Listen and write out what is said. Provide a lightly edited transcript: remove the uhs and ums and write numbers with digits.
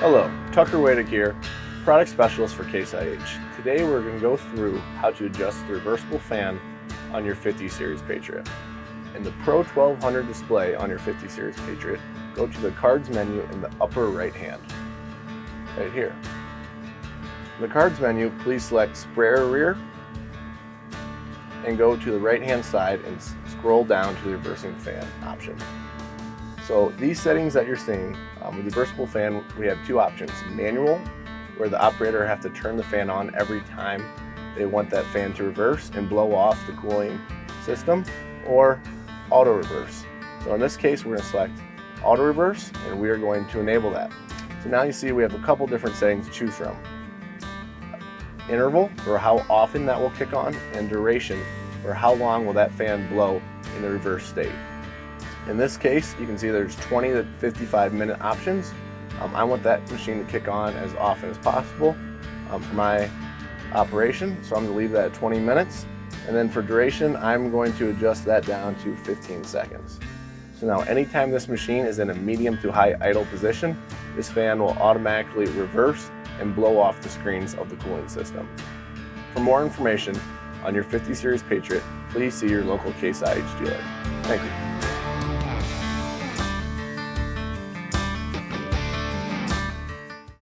Hello, Tucker Wadick here, product specialist for Case IH. Today we're going to go through how to adjust the reversible fan on your 50 Series Patriot. In the Pro 1200 display on your 50 Series Patriot, go to the cards menu in the upper right hand, right here. In the cards menu, please select sprayer rear and go to the right hand side and scroll down to the reversing fan option. So these settings that you're seeing, with the reversible fan, we have two options. Manual, where the operator have to turn the fan on every time they want that fan to reverse and blow off the cooling system, or auto reverse. So in this case, we're going to select auto reverse and we are going to enable that. So now you see we have a couple different settings to choose from. Interval, for how often that will kick on, and duration, for how long will that fan blow in the reverse state. In this case, you can see there's 20 to 55 minute options. I want that machine to kick on as often as possible for my operation, so I'm going to leave that at 20 minutes. And then for duration, I'm going to adjust that down to 15 seconds. So now anytime this machine is in a medium to high idle position, this fan will automatically reverse and blow off the screens of the cooling system. For more information on your 50 Series Patriot, please see your local Case IH dealer. Thank you.